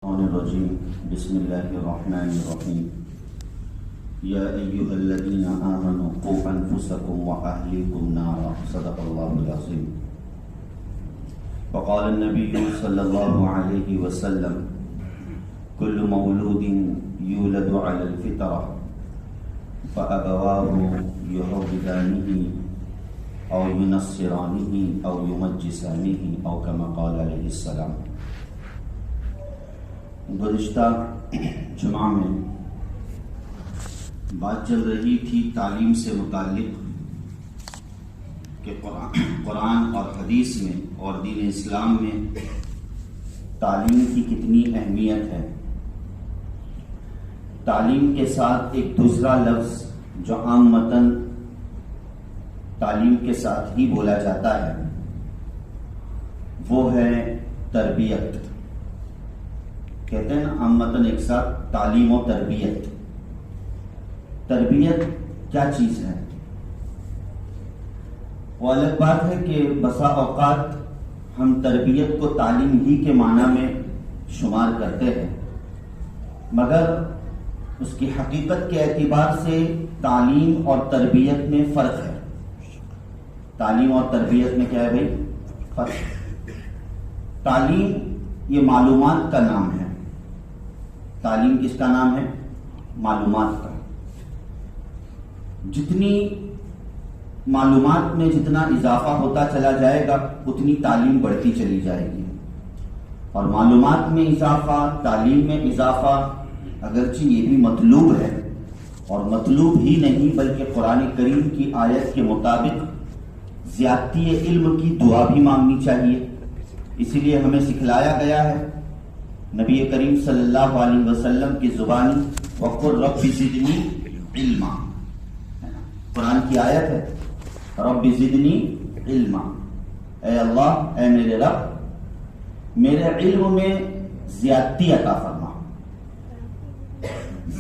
الرجيم بسم الله الرحمن الرحيم يا أيها الذين آمنوا قوا أنفسكم وأهليكم نارا صدق الله العظيم وقال النبي صلى الله عليه وسلم كل مولود يولد على الفطرة فأبواه يهودانه أو ينصرانه أو يمجسانه أو كما قال عليه السلام۔ گزشتہ جمعہ میں بات چل رہی تھی تعلیم سے متعلق کہ قرآن اور حدیث میں اور دین اسلام میں تعلیم کی کتنی اہمیت ہے۔ تعلیم کے ساتھ ایک دوسرا لفظ جو عامةً تعلیم کے ساتھ ہی بولا جاتا ہے وہ ہے تربیت۔ کہتے ہیں نا عامةً ایک ساتھ تعلیم و تربیت۔ تربیت کیا چیز ہے؟ وہ الگ بات ہے کہ بسا اوقات ہم تربیت کو تعلیم ہی کے معنی میں شمار کرتے ہیں، مگر اس کی حقیقت کے اعتبار سے تعلیم اور تربیت میں فرق ہے۔ تعلیم اور تربیت میں کیا ہے بھائی؟ فرق۔ تعلیم یہ معلومات کا نام ہے۔ تعلیم کس کا نام ہے؟ معلومات کا۔ جتنی معلومات میں جتنا اضافہ ہوتا چلا جائے گا اتنی تعلیم بڑھتی چلی جائے گی، اور معلومات میں اضافہ، تعلیم میں اضافہ اگرچہ یہ بھی مطلوب ہے، اور مطلوب ہی نہیں بلکہ قرآن کریم کی آیت کے مطابق زیادتی علم کی دعا بھی مانگنی چاہیے۔ اسی لیے ہمیں سکھلایا گیا ہے نبی کریم صلی اللہ علیہ وسلم کی زبانی وَقُلْ رَبِّ زِدْنِي عِلْمًا۔ قرآن کی آیت ہے رب زدنی علما، اے اللہ، اے میرے رب، میرے علم میں زیادتی عطا فرما۔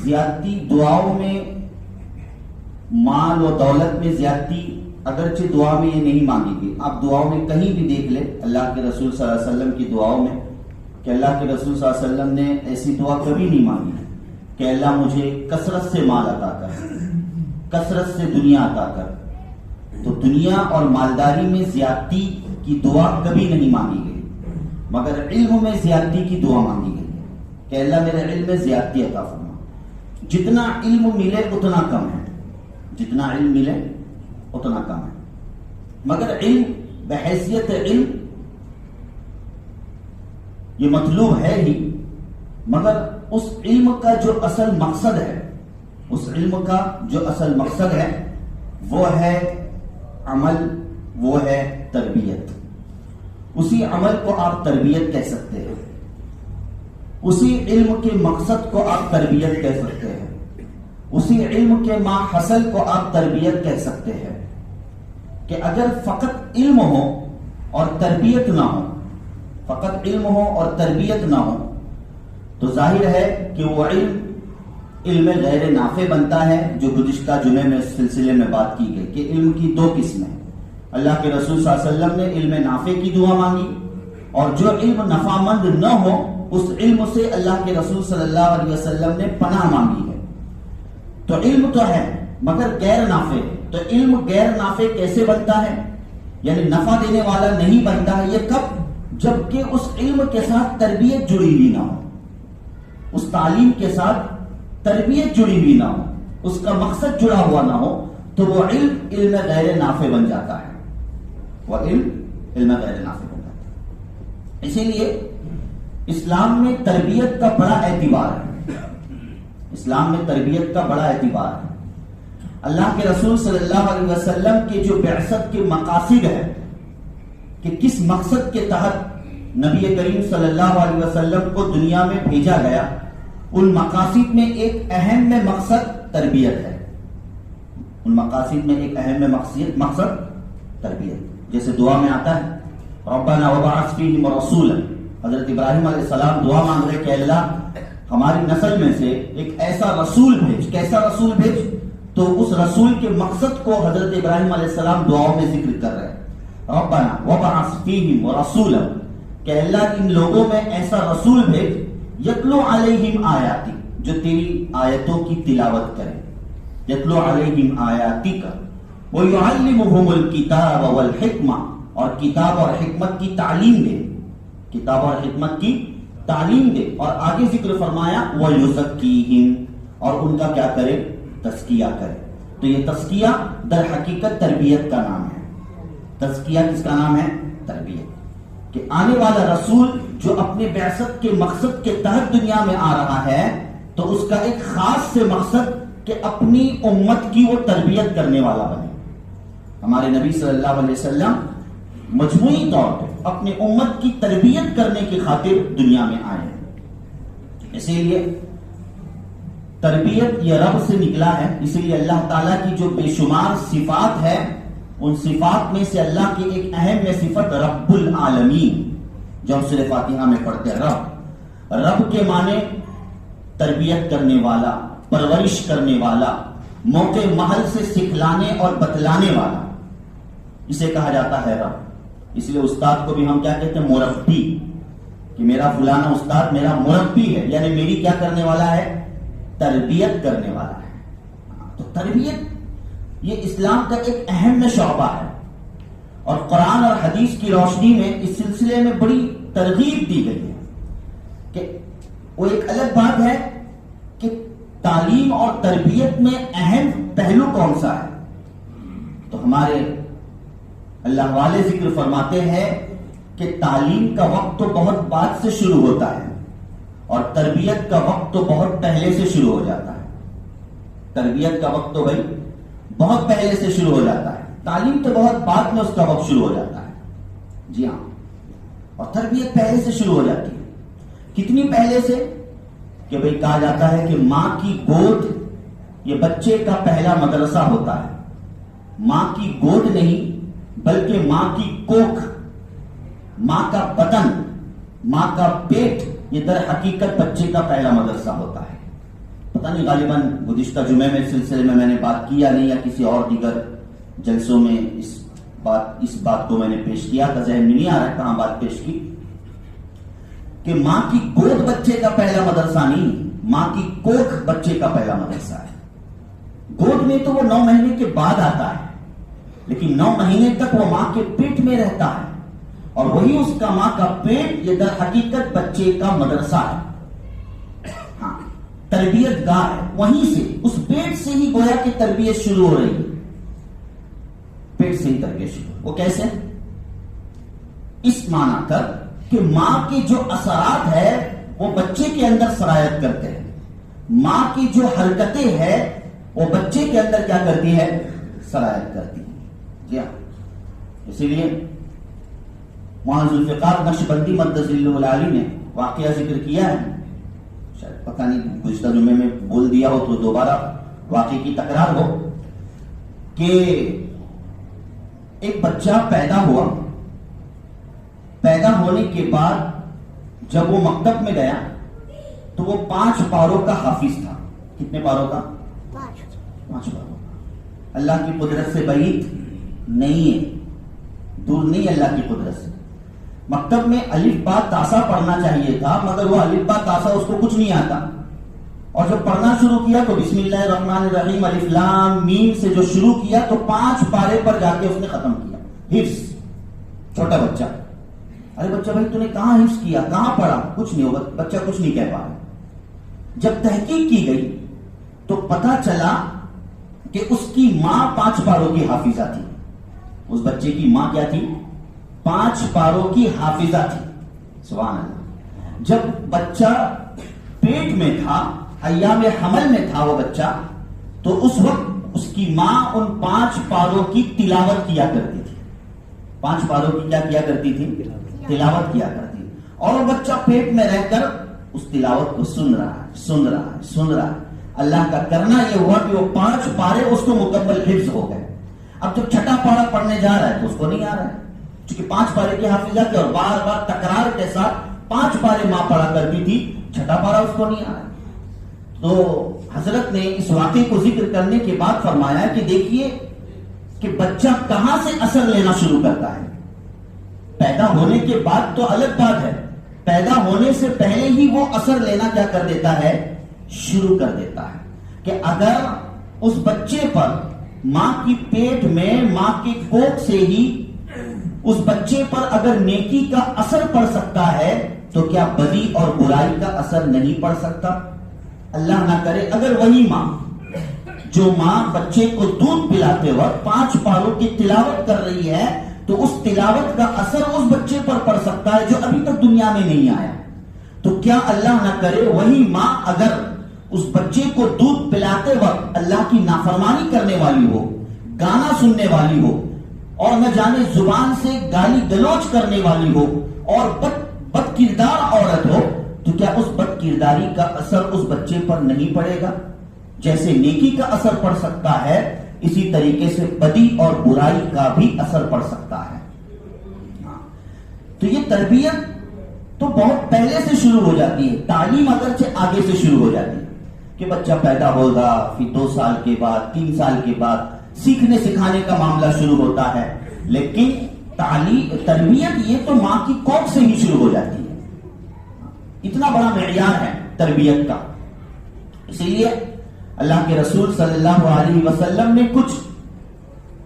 زیادتی دعاؤں میں، مال و دولت میں زیادتی اگرچہ دعا میں یہ نہیں مانگی گئی۔ آپ دعاؤں میں کہیں بھی دیکھ لیں اللہ کے رسول صلی اللہ علیہ وسلم کی دعاؤں میں کہ اللہ کے رسول صلی اللہ علیہ وسلم نے ایسی دعا کبھی نہیں مانگی کہ اللہ مجھے کثرت سے مال عطا کر، کثرت سے دنیا عطا کر۔ تو دنیا اور مالداری میں زیادتی کی دعا کبھی نہیں مانگی گئی، مگر علم میں زیادتی کی دعا مانگی گئی کہ اللہ میرے علم میں زیادتی عطا فرما۔ جتنا علم ملے اتنا کم ہے، جتنا علم ملے اتنا کم ہے، مگر علم بحیثیت علم یہ مطلوب ہے ہی، مگر اس علم کا جو اصل مقصد ہے، اس علم کا جو اصل مقصد ہے وہ ہے عمل، وہ ہے تربیت۔ اسی عمل کو آپ تربیت کہہ سکتے ہیں، اسی علم کے مقصد کو آپ تربیت کہہ سکتے ہیں، اسی علم کے ما حصل کو آپ تربیت کہہ سکتے ہیں۔ کہ اگر فقط علم ہو اور تربیت نہ ہو، فقط علم ہو اور تربیت نہ ہو تو ظاہر ہے کہ وہ علم غیر نافع بنتا ہے، جو گزشتہ جمعے میں اس سلسلے میں بات کی گئی کہ علم کی دو قسمیں۔ اللہ کے رسول صلی اللہ علیہ وسلم نے علم نافع کی دعا مانگی، اور جو علم نفع مند نہ ہو اس علم سے اللہ کے رسول صلی اللہ علیہ وسلم نے پناہ مانگی ہے۔ تو علم تو ہے مگر غیر نافع، تو علم غیر نافع کیسے بنتا ہے؟ یعنی نفع دینے والا نہیں بنتا ہے۔ یہ کب؟ جبکہ اس علم کے ساتھ تربیت جڑی ہوئی نہ ہو، اس تعلیم کے ساتھ تربیت جڑی ہوئی نہ ہو، اس کا مقصد جڑا ہوا نہ ہو، تو وہ علم غیر نافع بن جاتا ہے، وہ علم غیر نافع بن جاتا ہے۔ اسی لیے اسلام میں تربیت کا بڑا اعتبار ہے، اسلام میں تربیت کا بڑا اعتبار ہے۔ اللہ کے رسول صلی اللہ علیہ وسلم کے جو بعثت کے مقاصد ہے کہ کس مقصد کے تحت نبی کریم صلی اللہ علیہ وسلم کو دنیا میں بھیجا گیا، ان مقاصد میں ایک اہم میں مقصد تربیت ہے، ان مقاصد میں ایک اہم میں مقصد تربیت۔ جیسے دعا میں آتا ہے ربنا وبعث فیہم رسولا، حضرت ابراہیم علیہ السلام دعا مانگ رہے کہ اللہ ہماری نسل میں سے ایک ایسا رسول بھیج۔ کیسا رسول بھیج؟ تو اس رسول کے مقصد کو حضرت ابراہیم علیہ السلام دعاؤں میں ذکر کر رہے ہیں، ربنا وبعث فیہم رسولا، کہ اللہ ان لوگوں میں ایسا رسول بھیج یتلو علیہم آیاتی، جو تیری آیتوں کی تلاوت کرے، یتلو علیہم آیاتی کا، وَيُعَلِّمُهُمُ الْكِتَابَ وَالْحِکْمَةَ، اور کتاب اور حکمت کی تعلیم دے، کتاب اور حکمت کی تعلیم دے، اور آگے ذکر فرمایا وَيُزَكِّيهِمْ، اور ان کا کیا کرے؟ تزکیہ کرے۔ تو یہ تزکیہ در حقیقت تربیت کا نام ہے۔ تزکیہ کس کا نام ہے؟ تربیت، کہ آنے والا رسول جو اپنے بعثت کے مقصد کے تحت دنیا میں آ رہا ہے تو اس کا ایک خاص سے مقصد کہ اپنی امت کی وہ تربیت کرنے والا بنے۔ ہمارے نبی صلی اللہ علیہ وسلم مجموعی طور پہ اپنی امت کی تربیت کرنے کی خاطر دنیا میں آئے ہیں۔ اسی لیے تربیت یہ رب سے نکلا ہے، اسی لیے اللہ تعالیٰ کی جو بے شمار صفات ہے، ان صفات میں سے اللہ کی ایک اہم میں صفت رب العالمین، جو ہم سورہ فاتحہ میں پڑھتے ہیں، رب کے معنی تربیت کرنے والا، پرورش کرنے والا، موقع محل سے سکھلانے اور بتلانے والا، اسے کہا جاتا ہے رب۔ اس لیے استاد کو بھی ہم کیا کہتے ہیں؟ مربی، کہ میرا فلانا استاد میرا مربی ہے، یعنی میری کیا کرنے والا ہے؟ تربیت کرنے والا ہے۔ تو تربیت یہ اسلام کا ایک اہم شعبہ ہے، اور قرآن اور حدیث کی روشنی میں اس سلسلے میں بڑی ترغیب دی گئی ہے کہ وہ ایک الگ بات ہے کہ تعلیم اور تربیت میں اہم پہلو کون سا ہے۔ تو ہمارے اللہ والے ذکر فرماتے ہیں کہ تعلیم کا وقت تو بہت بعد سے شروع ہوتا ہے، اور تربیت کا وقت تو بہت پہلے سے شروع ہو جاتا ہے۔ تربیت کا وقت تو بھائی بہت پہلے سے شروع ہو جاتا ہے، تعلیم تو بہت بعد میں اس کا وقت شروع ہو جاتا ہے۔ جی ہاں، اور تربیت پہلے سے شروع ہو جاتی ہے۔ کتنی پہلے سے؟ کہ بھئی کہا جاتا ہے کہ ماں کی گود یہ بچے کا پہلا مدرسہ ہوتا ہے۔ ماں کی گود نہیں بلکہ ماں کی کوکھ، ماں کا بدن، ماں کا پیٹ، یہ در حقیقت بچے کا پہلا مدرسہ ہوتا ہے۔ پتہ نہیں غالباً گزشتہ جمعے میں سلسلے میں نے بات کی یا نہیں، یا کسی اور دیگر جلسوں میں اس بات کو میں نے پیش کیا تھا، ذہن میں نہیں آ رہا کہاں بات پیش کی، کہ ماں کی گود بچے کا پہلا مدرسہ نہیں، ماں کی کوکھ بچے کا پہلا مدرسہ ہے۔ گود میں تو وہ 9 مہینے کے بعد آتا ہے، لیکن 9 مہینے تک وہ ماں کے پیٹ میں رہتا ہے، اور وہی اس کا ماں کا پیٹ یہ در حقیقت بچے کا مدرسہ ہے۔ ہاں، تربیت گاہ ہے، وہیں سے اس پیٹ سے ہی گویا کہ تربیت شروع ہو رہی ہے۔ پیٹ سے ہی تربیت شروع، وہ کیسے؟ اس معنی کر کہ ماں کے جو اثرات ہے وہ بچے کے اندر سرایت کرتے ہیں، ماں کی جو حرکتیں ہیں وہ بچے کے اندر کیا کرتی ہے؟ سرایت کرتی ہے۔ جی ہاں، اسی لیے وہاں ذوالفقار نقشبندی مدظل العالی نے واقعہ ذکر کیا ہے، شاید پتہ نہیں گزشتہ جمعے میں بول دیا ہو تو دوبارہ واقعے کی تکرار ہو، کہ ایک بچہ پیدا ہوا، پیدا ہونے کے بعد جب وہ مکتب میں گیا تو وہ 5 پاروں کا حافظ تھا۔ کتنے پاروں کا؟ 5 پاروں کا۔ اللہ کی قدرت سے بعید نہیں ہے، دور نہیں اللہ کی قدرت سے۔ مکتب میں الف با تاسا پڑھنا چاہیے تھا، مگر وہ الف با تاسا اس کو کچھ نہیں آتا، اور جب پڑھنا شروع کیا تو بسم اللہ الرحمن الرحیم الف لام میم سے جو شروع کیا تو 5 پارے پر جا کے اس نے ختم کیا۔ حفظ، چھوٹا بچہ۔ ارے بچہ بھائی تو نے کہاں حفظ کیا، کہاں پڑھا؟ کچھ نہیں ہوگا، بچہ کچھ نہیں کہہ پا رہا۔ جب تحقیق کی گئی تو پتا چلا کہ اس کی ماں 5 پاروں کی حافظہ تھی۔ اس بچے کی ماں کیا تھی؟ 5 پاروں کی حافظہ تھی۔ سبحان اللہ۔ جب بچہ پیٹ میں تھا، ایام حمل میں تھا وہ بچہ، تو اس وقت اس کی ماں ان 5 پاروں کی تلاوت کیا کرتی تھی۔ 5 پاروں کی کیا کیا کرتی تھی؟ تلاوت کیا کرتی تھی، اور وہ بچہ پیٹ میں رہ کر اس تلاوت کو سن رہا ہے۔ اللہ کا کرنا یہ ہوا کہ وہ 5 پارے اس کو مکمل حفظ ہو گئے۔ اب جب چھٹا پارا پڑھنے جا رہا ہے تو اس کو نہیں آ رہا ہے، چونکہ 5 پارے کی حافظہ تھی، اور بار بار تکرار کے ساتھ 5 پارے ماں پڑھا کرتی تھی، چھٹا پارا اس کو نہیں آ رہا ہے۔ تو حضرت نے اس واقعے کو ذکر کرنے کے بعد فرمایا کہ دیکھیے کہ بچہ کہاں سے اثر لینا شروع کرتا ہے۔ پیدا ہونے کے بعد تو الگ بات ہے، پیدا ہونے سے پہلے ہی وہ اثر لینا کیا کر دیتا ہے؟ شروع کر دیتا ہے کہ اگر اس بچے پر ماں کی پیٹ میں ماں کی کوکھ سے ہی اس بچے پر اگر نیکی کا اثر پڑ سکتا ہے تو کیا بدی اور برائی کا اثر نہیں پڑ سکتا؟ اللہ نہ کرے اگر وہی ماں جو ماں بچے کو دودھ پلاتے وقت 5 پاروں کی تلاوت کر رہی ہے تو اس تلاوت کا اثر اس بچے پر پڑ سکتا ہے جو ابھی تک دنیا میں نہیں آیا. تو کیا اللہ نہ کرے وہی ماں اگر اس بچے کو دودھ پلاتے وقت اللہ کی نافرمانی کرنے والی ہو، گانا سننے والی ہو اور نہ جانے زبان سے گالی گلوچ کرنے والی ہو اور بد کردار عورت ہو، تو کیا اس بد کرداری کا اثر اس بچے پر نہیں پڑے گا؟ جیسے نیکی کا اثر پڑ سکتا ہے اسی طریقے سے بدی اور برائی کا بھی اثر پڑ سکتا ہے. تو یہ تربیت تو بہت پہلے سے شروع ہو جاتی ہے. تعلیم اگرچہ آگے سے شروع ہو جاتی ہے کہ بچہ پیدا ہوگا، پھر 2 سال کے بعد 3 سال کے بعد سیکھنے سکھانے کا معاملہ شروع ہوتا ہے، لیکن تربیت یہ تو ماں کی کوکھ سے ہی شروع ہو جاتی ہے. اتنا بڑا معیار ہے تربیت کا. اسی لیے اللہ کے رسول صلی اللہ علیہ وسلم نے کچھ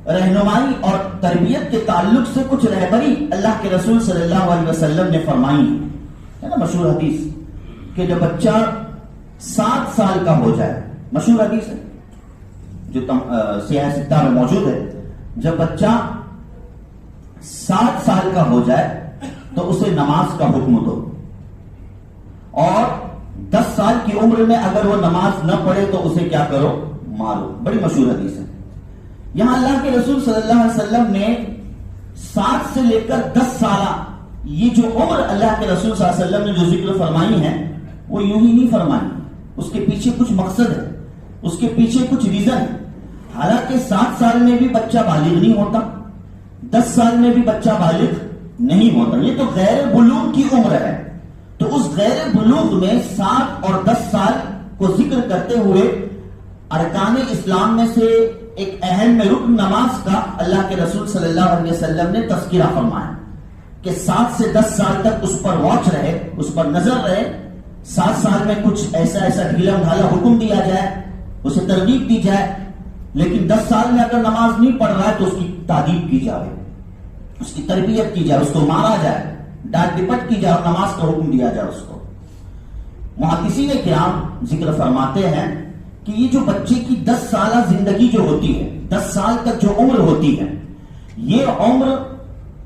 رہنمائی اور تربیت کے تعلق سے کچھ رہبری اللہ کے رسول صلی اللہ علیہ وسلم نے فرمائی ہے نا. مشہور حدیث کہ جب بچہ 7 سال کا ہو جائے، مشہور حدیث ہے جو سیاہ ستہ میں موجود ہے، جب بچہ 7 سال کا ہو جائے تو اسے نماز کا حکم دو، اور 10 سال کی عمر میں اگر وہ نماز نہ پڑھے تو اسے کیا کرو؟ مارو. بڑی مشہور حدیث ہے. یہاں اللہ کے رسول صلی اللہ علیہ وسلم نے 7 سے لے کر 10 سالہ یہ جو عمر اللہ کے رسول صلی اللہ علیہ وسلم نے جو ذکر فرمائی ہے وہ یوں ہی نہیں فرمائی. اس کے پیچھے کچھ مقصد ہے، اس کے پیچھے کچھ ریزن ہے. حالانکہ 7 سال میں بھی بچہ بالغ نہیں ہوتا، 10 سال میں بھی بچہ بالغ نہیں ہوتا. یہ تو غیر بلوغ کی عمر ہے. تو اس غیر بلوغ میں 7 اور 10 سال کو ذکر کرتے ہوئے ارکان اسلام میں سے ایک اہم رکن نماز کا اللہ کے رسول صلی اللہ علیہ وسلم نے تذکرہ فرمایا کہ 7 سے 10 سال تک اس پر واچ رہے، اس پر نظر رہے. 7 سال میں کچھ ایسا ڈھیلا ڈھالا حکم دیا جائے، اسے ترغیب دی جائے، لیکن 10 سال میں اگر نماز نہیں پڑھ رہا ہے تو اس کی تعدیب کی جائے، اس کی تربیت کی جائے، اس کو مارا جائے، ڈانٹ ڈپٹ کی جائے اور نماز کا حکم دیا جائے اس کو. محدثین کرام ذکر فرماتے ہیں کہ یہ جو بچے کی 10 سالہ زندگی جو ہوتی ہے، 10 سال تک جو عمر ہوتی ہے، یہ عمر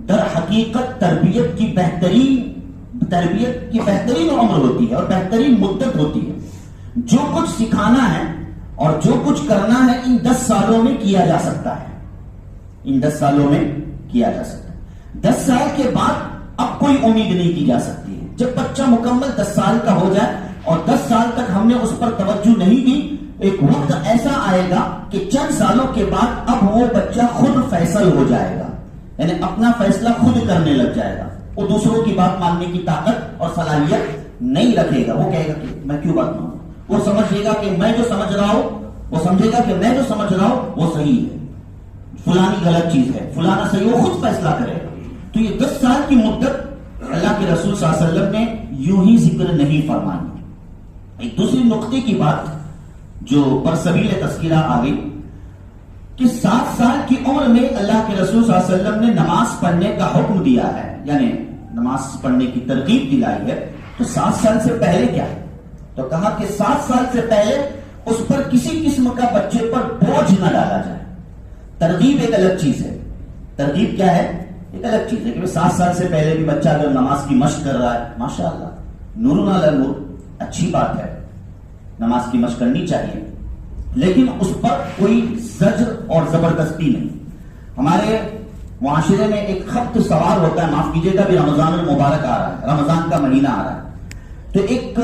در حقیقت تربیت کی بہترین عمر ہوتی ہے اور بہترین مدت ہوتی ہے. جو کچھ سکھانا ہے اور جو کچھ کرنا ہے ان 10 سالوں میں کیا جا سکتا ہے. ان 10 سالوں میں کیا جا سکتا ہے. 10 سال کے بعد اب کوئی امید نہیں کی جا سکتی ہے. جب بچہ مکمل 10 سال کا ہو جائے اور 10 سال تک ہم نے اس پر توجہ نہیں دی، ایک وقت ایسا آئے گا کہ چند سالوں کے بعد اب وہ بچہ خود فیصل ہو جائے گا، یعنی اپنا فیصلہ خود کرنے لگ جائے گا. وہ دوسروں کی بات ماننے کی طاقت اور صلاحیت نہیں رکھے گا. وہ کہے گا کہ میں کیوں بات مانوں. وہ سمجھے گا کہ میں جو سمجھ رہا ہوں، وہ سمجھے گا کہ میں جو سمجھ رہا ہوں وہ صحیح ہے، فلانی غلط چیز ہے، فلانا صحیح. وہ خود فیصلہ کرے گا. تو یہ 10 سال کی مدت اللہ کے رسول صلی اللہ علیہ وسلم نے یوں ہی ذکر نہیں فرمائی. ایک دوسری نقطے کی بات جو برسبیل تذکرہ آ گئی کہ 7 سال کی عمر میں اللہ کے رسول صلی اللہ علیہ وسلم نے نماز پڑھنے کا حکم دیا ہے، یعنی نماز پڑھنے کی ترغیب دلائی ہے. تو 7 سال سے پہلے کیا ہے؟ تو کہا کہ 7 سال سے پہلے اس پر کسی قسم کا بچے پر بوجھ نہ ڈالا جائے. ترغیب ایک الگ چیز ہے. ترغیب کیا ہے؟ ایک الگ چیز ہے کہ 7 سال سے پہلے بھی بچہ اگر نماز کی مشق کر رہا ہے، ماشاءاللہ، نور علی نور، اچھی بات ہے، نماز کی مشق کرنی چاہیے، لیکن اس پر کوئی زجر اور زبردستی نہیں. ہمارے معاشرے میں ایک خط سوار ہوتا ہے، معاف کیجیے گا، بھی رمضان المبارک آ رہا ہے، رمضان کا مہینہ آ رہا ہے، تو ایک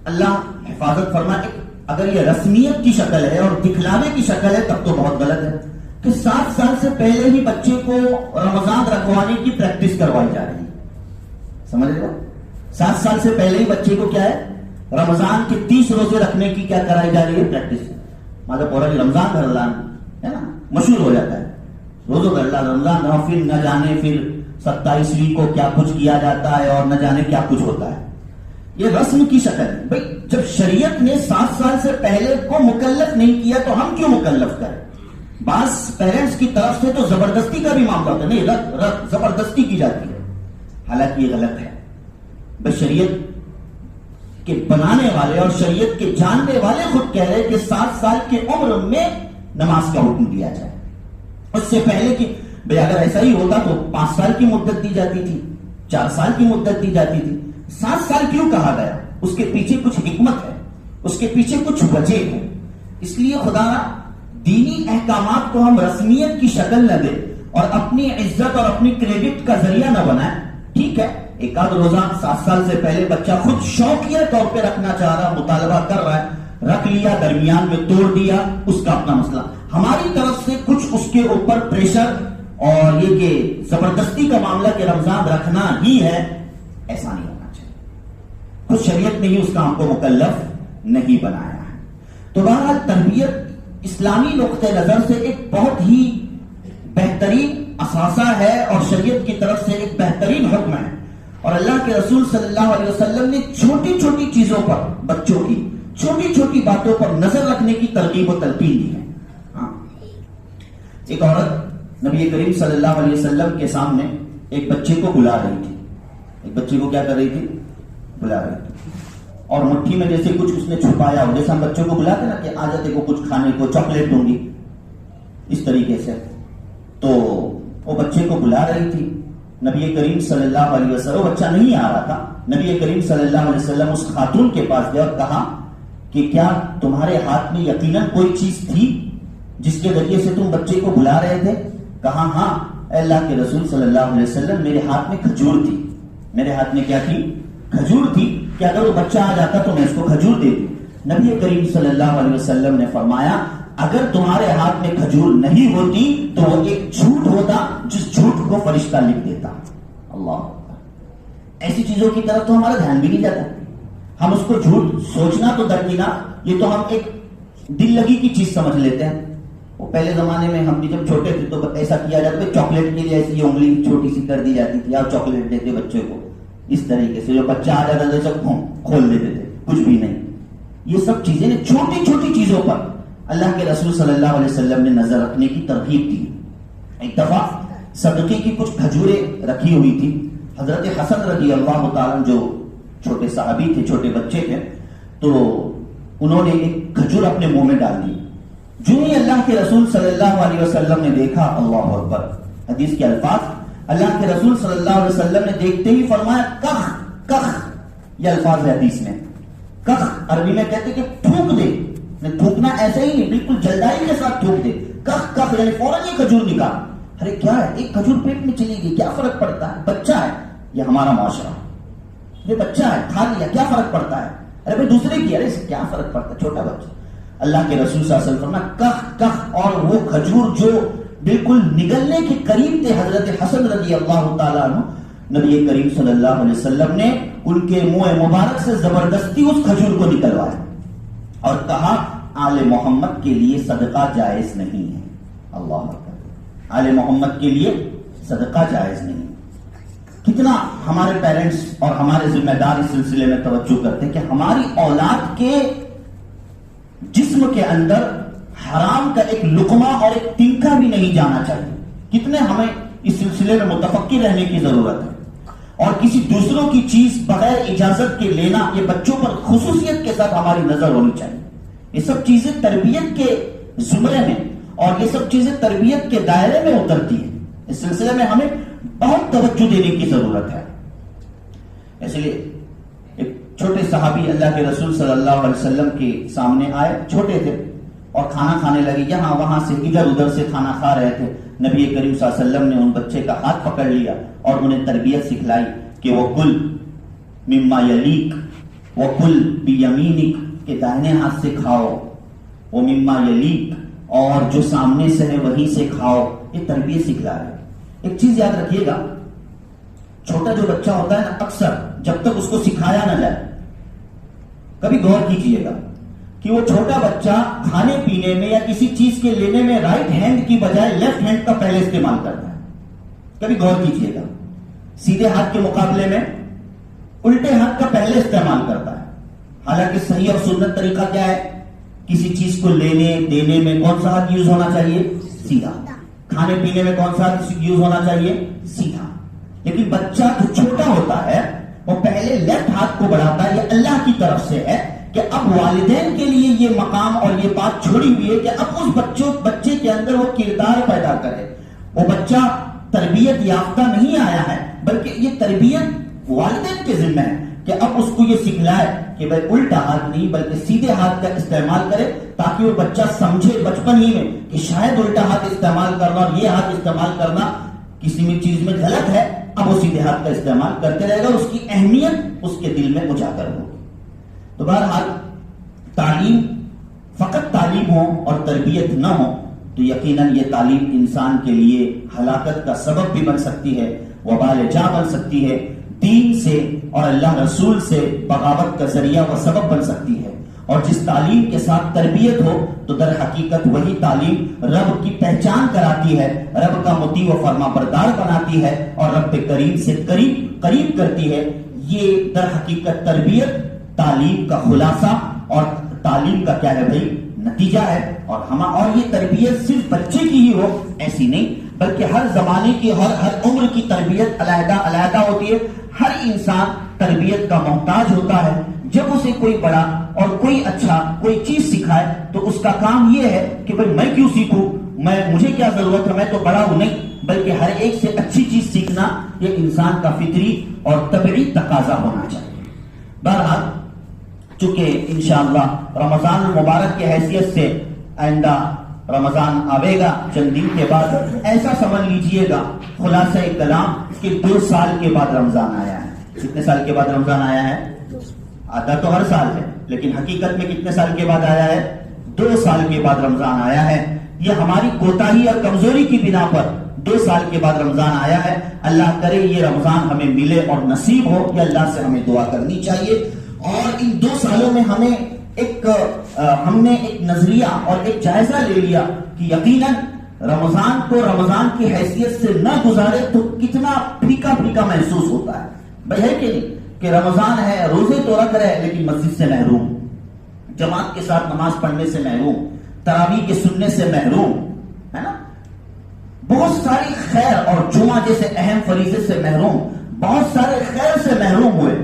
اللہ حفاظت فرمائے، اگر یہ رسمیت کی شکل ہے اور دکھلاوے کی شکل ہے تب تو بہت غلط ہے کہ 7 سال سے پہلے ہی بچے کو رمضان رکھوانے کی پریکٹس کروائی جا رہی ہے. سمجھ رہے ہو؟ 7 سال سے پہلے ہی بچے کو کیا ہے؟ رمضان کے 30 روزے رکھنے کی کیا کرائی جا رہی ہے؟ پریکٹس. مطلب پورا رمضان کا ہے نا، مشہور ہو جاتا ہے، روزوں کا اللہ رمضان رہا، پھر نہ جانے پھر 27ویں کو کیا کچھ کیا جاتا ہے اور نہ جانے کیا کچھ ہوتا ہے. یہ رسم کی شکل ہے. بھائی جب شریعت نے 7 سال سے پہلے کو مکلف نہیں کیا تو ہم کیوں مکلف کریں؟ بعض پیرنٹس کی طرف سے تو زبردستی کا بھی معاملہ ہوتا ہے، نہیں زبردستی کی جاتی ہے، حالانکہ یہ غلط ہے. بس شریعت کے بنانے والے اور شریعت کے جاننے والے خود کہہ رہے کہ 7 سال کی عمر میں نماز کا حکم دیا جائے. اس سے پہلے کہ بھئی اگر ایسا ہی ہوتا تو 5 سال کی مدت دی جاتی تھی، 4 سال کی مدت دی جاتی تھی. 7 سال کیوں کہا گیا؟ اس کے پیچھے کچھ حکمت ہے، اس کے پیچھے کچھ وجہ ہے. اس لیے خدا دینی احکامات کو ہم رسمیت کی شکل نہ دیں اور اپنی عزت اور اپنی کریڈٹ کا ذریعہ نہ بنائیں. ٹھیک ہے، ایک آدھ روزہ 7 سال سے پہلے بچہ خود شوقیہ طور پہ رکھنا چاہ رہا، مطالبہ کر رہا ہے، رکھ لیا، درمیان میں توڑ دیا، اس کا اپنا مسئلہ. ہماری طرف سے کچھ اس کے اوپر پریشر اور یہ کہ زبردستی کا معاملہ کہ رمضان رکھنا ہی ہے، ایسا نہیں ہونا چاہیے. خود شریعت نے ہی اس کا ہم کو مکلف نہیں بنایا ہے. تو بہرحال تربیت اسلامی نقطہ نظر سے ایک بہت ہی بہترین اثاثہ ہے اور شریعت کی طرف سے ایک بہترین حکم ہے. اور اللہ کے رسول صلی اللہ علیہ وسلم نے چھوٹی چھوٹی چیزوں پر، بچوں کی چھوٹی چھوٹی باتوں پر نظر رکھنے کی ترغیب و تلقین دی ہے. ایک عورت نبی کریم صلی اللہ علیہ وسلم کے سامنے ایک بچے کو بلا رہی تھی. ایک بچے کو کیا کر رہی تھی؟ بلا رہی تھی. اور مٹھی میں جیسے کچھ اس نے چھپایا ہو، جیسے ہم بچوں کو بلاتے نا کہ آجا دیکھو کچھ کھانے کو، چاکلیٹ دوں گی، اس طریقے سے. تو وہ بچے کو بلا رہی تھی. نبی کریم صلی اللہ علیہ وسلم، وہ بچہ نہیں آ رہا تھا. نبی کریم صلی اللہ علیہ وسلم اس خاتون کے پاس گئے اور کہا کہ کیا تمہارے ہاتھ میں یقیناً کوئی چیز تھی جس کے ذریعے سے تم بچے کو بلا رہے تھے؟ کہا ہاں اے اللہ کے رسول صلی اللہ علیہ وسلم، میرے ہاتھ میں کھجور تھی. میرے ہاتھ میں کیا تھی؟ کھجور تھی کہ اگر وہ بچہ آ جاتا تو میں اس کو کھجور دے دوں. نبی کریم صلی اللہ علیہ وسلم نے فرمایا اگر تمہارے ہاتھ میں کھجور نہیں ہوتی تو وہ ایک جھوٹ ہوتا جس جھوٹ کو فرشتہ لکھ دیتا. اللہ، ایسی چیزوں کی طرف تو ہمارا دھیان بھی نہیں جاتا. ہم اس کو جھوٹ سوچنا تو درکنار، یہ تو ہم ایک دل لگی کی چیز سمجھ لیتے ہیں. وہ پہلے زمانے میں ہم بھی جب چھوٹے تھے تو ایسا کیا جاتا ہے، چاکلیٹ کے لیے ایسی انگلی چھوٹی سی کر دی جاتی تھی، آپ چاکلیٹ دیتے بچے کو اس طریقے سے، جو بچہ آ جاتا تھا سب کھول دیتے تھے، کچھ بھی نہیں. یہ سب چیزیں چھوٹی چھوٹی چیزوں پر اللہ کے رسول صلی اللہ علیہ وسلم نے نظر رکھنے کی ترغیب دی. ایک دفعہ صدقے کی کچھ کھجوریں رکھی ہوئی تھی. حضرت حسن رضی اللہ تعالیٰ جو چھوٹے صحابی تھے، چھوٹے بچے تھے، تو انہوں نے ایک کھجور اپنے منہ میں ڈال دی. جو ہی اللہ کے رسول صلی اللہ علیہ وسلم نے دیکھا، اللہ اکبر، حدیث کے الفاظ، اللہ کے رسول صلی اللہ علیہ وسلم نے دیکھتے ہی فرمایا کخ کخ. یہ الفاظ ہے حدیث میں. کخ عربی میں کہتے کہ تھوک دے. تھوکنا ایسے ہی نہیں، بالکل جلدائی کے ساتھ تھوک دے. کخ کخ یعنی فوراً یہ کھجور نکال. ارے کیا ہے، ایک کھجور پیٹ میں چلی گئی، کیا فرق پڑتا ہے، بچہ ہے. یہ ہمارا معاشرہ، یہ بچہ ہے، کھا لیا، کیا فرق پڑتا ہے. ارے بھائی دوسرے کی، ارے کیا فرق پڑتا ہے، چھوٹا بچہ. اللہ کے رسول صلی اللہ علیہ وسلم فرمایا کخ کخ. اور وہ کھجور جو بالکل نگلنے کے قریب تھے، حضرت حسن رضی اللہ تعالیٰ عنہ، نبی کریم صلی اللہ علیہ وسلم نے ان کے منہ مبارک سے زبردستی اس کھجور کو نکلوایا اور کہا آل محمد کے لیے صدقہ جائز نہیں ہے. اللہ اکبر، آل محمد کے لیے صدقہ جائز نہیں. کتنا ہمارے پیرنٹس اور ہمارے ذمہ دار اس سلسلے میں توجہ کرتے ہیں کہ ہماری اولاد کے جسم کے اندر حرام کا ایک لقمہ اور ایک تنکا بھی نہیں جانا چاہیے. کتنے ہمیں اس سلسلے میں متفقی رہنے کی ضرورت ہے. اور کسی دوسروں کی چیز بغیر اجازت کے لینا، یہ بچوں پر خصوصیت کے ساتھ ہماری نظر ہونی چاہیے. یہ سب چیزیں تربیت کے زمرے میں اور یہ سب چیزیں تربیت کے دائرے میں اترتی ہیں. اس سلسلے میں ہمیں بہت توجہ دینے کی ضرورت ہے. اس لیے ایک چھوٹے صحابی اللہ کے رسول صلی اللہ علیہ وسلم کے سامنے آئے، چھوٹے تھے اور کھانا کھانے لگے، یہاں وہاں سے ادھر ادھر سے کھانا کھا رہے تھے. نبی کریم صلی اللہ علیہ وسلم نے ان بچے کا ہاتھ پکڑ لیا اور انہیں تربیت سکھلائی کہ وہ کل مما یلیک وہ کل بیمینک، کہ دائنے ہاتھ سے کھاؤ، وہ مما یلیک، اور جو سامنے سے ہے وہیں سے کھاؤ. یہ تربیت سکھلا رہے. ایک چیز یاد رکھیے گا، چھوٹا جو بچہ ہوتا ہے نا، اکثر جب تک اس کو سکھایا نہ جائے، کبھی غور کیجئے گا کہ وہ چھوٹا بچہ کھانے پینے میں یا کسی چیز کے لینے میں رائٹ ہینڈ کی بجائے لیفٹ ہینڈ کا پہلے استعمال کرتا ہے. کبھی غور کیجئے گا. سیدھے ہاتھ کے مقابلے میں الٹے ہاتھ کا پہلے استعمال کرتا ہے. حالانکہ صحیح اور سنت طریقہ کیا ہے؟ کسی چیز کو لینے دینے میں کون سا ہاتھ یوز ہونا چاہیے؟ سیدھا. کھانے پینے میں کون سا ہاتھ یوز ہونا چاہیے؟ سیدھا. لیکن بچہ جو چھوٹا ہوتا ہے وہ پہلے لیفٹ ہاتھ کو بڑھاتا ہے. یہ اللہ کی طرف سے ہے کہ اب والدین کے لیے یہ مقام اور یہ بات چھوڑی ہوئی ہے کہ اب اس بچے کے اندر وہ کردار پیدا کرے. وہ بچہ تربیت یافتہ نہیں آیا ہے بلکہ یہ تربیت والدین کے ذمہ ہے کہ اب اس کو یہ سکھلائے کہ بھائی الٹا ہاتھ نہیں بلکہ سیدھے ہاتھ کا استعمال کرے، تاکہ وہ بچہ سمجھے بچپن ہی میں کہ شاید الٹا ہاتھ استعمال کرنا اور یہ ہاتھ استعمال کرنا کسی بھی چیز میں غلط ہے. اب وہ سیدھے ہاتھ کا استعمال کرتے رہے گا، اس کی اہمیت اس کے دل میں اجاگر ہوگی. تو بہرحال تعلیم، فقط تعلیم ہو اور تربیت نہ ہو تو یقیناً یہ تعلیم انسان کے لیے ہلاکت کا سبب بھی بن سکتی ہے، وبال جا بن سکتی ہے، دین سے اور اللہ رسول سے بغاوت کا ذریعہ و سبب بن سکتی ہے. اور جس تعلیم کے ساتھ تربیت ہو تو در حقیقت وہی تعلیم رب کی پہچان کراتی ہے، رب کا مطیع و فرما بردار بناتی ہے اور رب کریم سے قریب کرتی ہے. یہ در حقیقت تربیت تعلیم کا خلاصہ اور تعلیم کا کیا ہے بھائی؟ نتیجہ ہے. اور یہ تربیت صرف بچے کی ہی ہو ایسی نہیں، بلکہ ہر زمانے کی ہر عمر کی تربیت علیحدہ ہوتی ہے. ہر انسان تربیت کا محتاج ہوتا ہے. جب اسے کوئی بڑا اور کوئی اچھا کوئی چیز سکھائے تو اس کا کام یہ ہے کہ بھائی میں کیوں سیکھوں، مجھے کیا ضرورت ہے، میں تو بڑا ہوں. نہیں، بلکہ ہر ایک سے اچھی چیز سیکھنا یہ انسان کا فطری اور طبعی تقاضا ہونا چاہیے. بہرحال چونکہ انشاءاللہ رمضان المبارک کی حیثیت سے آئندہ رمضان آئے گا چند دن کے بعد، ایسا سمجھ لیجئے گا خلاصہ کلام کہ 2 سال کے بعد رمضان آیا ہے. کتنے سال کے بعد رمضان آیا ہے؟ آتا تو ہر سال ہے، لیکن حقیقت میں کتنے سال کے بعد آیا ہے؟ 2 سال کے بعد رمضان آیا ہے. یہ ہماری کوتاہی اور کمزوری کی بنا پر 2 سال کے بعد رمضان آیا ہے. اللہ کرے یہ رمضان ہمیں ملے اور نصیب ہو، یہ اللہ سے ہمیں دعا کرنی چاہیے. اور ان 2 سالوں میں ہم نے ایک نظریہ اور ایک جائزہ لے لیا کہ یقیناً رمضان کو رمضان کی حیثیت سے نہ گزارے تو کتنا پھیکا محسوس ہوتا ہے. بھائی ہے کہ نہیں کہ رمضان ہے، روزے تو رکھ رہے لیکن مسجد سے محروم، جماعت کے ساتھ نماز پڑھنے سے محروم، تراویح کے سننے سے محروم، ہے نا، بہت ساری خیر اور جمعہ جیسے اہم فریضے سے محروم، بہت سارے خیر سے محروم ہوئے.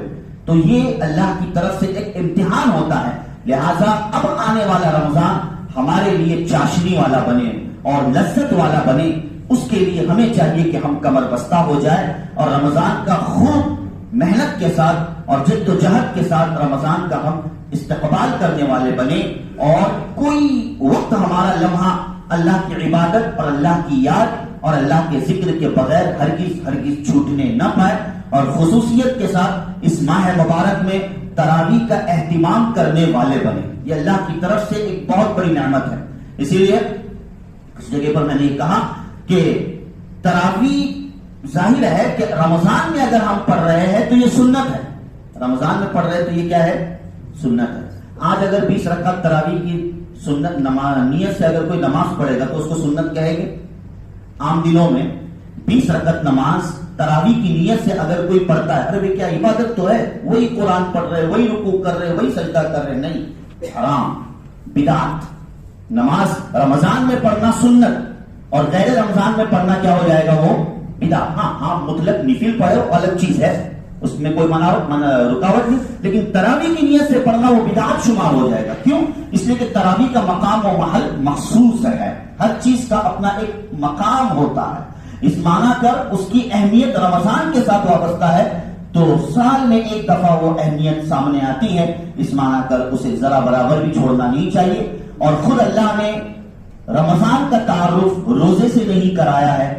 تو یہ اللہ کی طرف سے ایک امتحان ہوتا ہے. لہذا اب آنے والا رمضان ہمارے لیے چاشنی والا بنے اور لذت والا بنے. اس کے لیے ہمیں چاہیے کہ ہم کمر بستہ ہو جائے اور رمضان کا خوب محنت کے ساتھ اور جد و جہد کے ساتھ رمضان کا ہم استقبال کرنے والے بنے. اور کوئی وقت ہمارا لمحہ اللہ کی عبادت اور اللہ کی یاد اور اللہ کے ذکر کے بغیر ہرگز چھوٹنے نہ پائے. اور خصوصیت کے ساتھ اس ماہ مبارک میں تراویح کا اہتمام کرنے والے بنے. یہ اللہ کی طرف سے ایک بہت بڑی نعمت ہے. اسی لیے اس جگہ پر میں نے کہا کہ تراویح ظاہر ہے کہ رمضان میں اگر ہم پڑھ رہے ہیں تو یہ سنت ہے. رمضان میں پڑھ رہے ہیں تو یہ کیا ہے؟ سنت ہے. آج اگر 20 رکعت تراویح کی سنت نیت سے اگر کوئی نماز پڑھے گا تو اس کو سنت کہے گے. عام دنوں میں 20 رکعت نماز تراویح کی نیت سے اگر کوئی پڑھتا ہے، ارے کیا عبادت تو ہے، وہی قرآن پڑھ رہے، وہی رکوع کر رہے، وہی سجدہ کر رہے. نہیں، حرام، بدعت. نماز رمضان میں پڑھنا سنت اور غیر رمضان میں پڑھنا کیا ہو جائے گا؟ وہ بدعت. ہاں مطلق نفل پڑھو الگ چیز ہے، اس میں کوئی رکاوٹ نہیں، لیکن تراویح کی نیت سے پڑھنا وہ بدعت شمار ہو جائے گا. کیوں؟ اس لیے کہ تراویح کا مقام و محل مخصوص ہے. ہر چیز کا اپنا ایک مقام ہوتا ہے. اس معنی کر اس کی اہمیت رمضان کے ساتھ وابستہ ہے تو سال میں ایک دفعہ وہ اہمیت سامنے آتی ہے. اس معنی کر اسے ذرا برابر بھی چھوڑنا نہیں چاہیے. اور خود اللہ نے رمضان کا تعارف روزے سے نہیں کرایا ہے،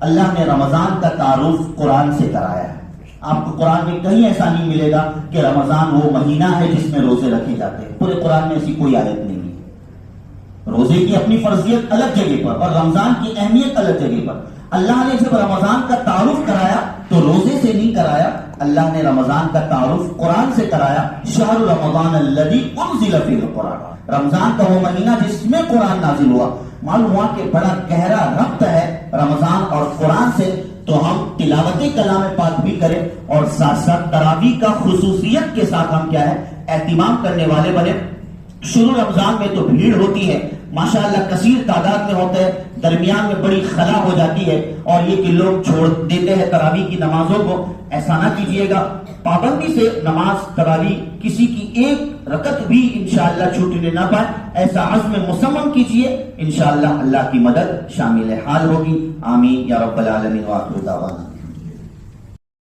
اللہ نے رمضان کا تعارف قرآن سے کرایا ہے. آپ کو قرآن میں کہیں ایسا نہیں ملے گا کہ رمضان وہ مہینہ ہے جس میں روزے رکھے جاتے ہیں. پورے قرآن میں ایسی کوئی آیت نہیں ہے. روزے کی اپنی فرضیت الگ جگہ پر اور رمضان کی اہمیت الگ جگہ پر. اللہ نے جب رمضان کا تعارف کرایا تو روزے سے نہیں کرایا، اللہ نے رمضان کا تعارف قرآن سے کرایا. شہر رمضان الذی انزل فیہ القرآن، رمضان کا وہ مہینہ جس میں قرآن نازل ہوا. معلوم ہوا کہ بڑا گہرا ربط ہے رمضان اور قرآن سے. تو ہم تلاوت کلام پاک بھی کریں اور ساتھ ساتھ تراویح کا خصوصیت کے ساتھ ہم کیا ہے اہتمام کرنے والے بنے. شروع رمضان میں تو بھیڑ ہوتی ہے ماشاءاللہ کثیر تعداد میں ہوتا ہے, درمیان میں بڑی خلا ہو جاتی ہے اور یہ کہ لوگ چھوڑ دیتے ہیں تراویح کی نمازوں کو. ایسا نہ کیجیے گا, پابندی سے نماز تراویح کسی کی ایک رکعت بھی انشاءاللہ چھوٹنے نہ پائے, ایسا عزم مصمم کیجیے, انشاءاللہ اللہ کی مدد شامل حال ہوگی. آمین یا رب العالمین. وآخر دعوانا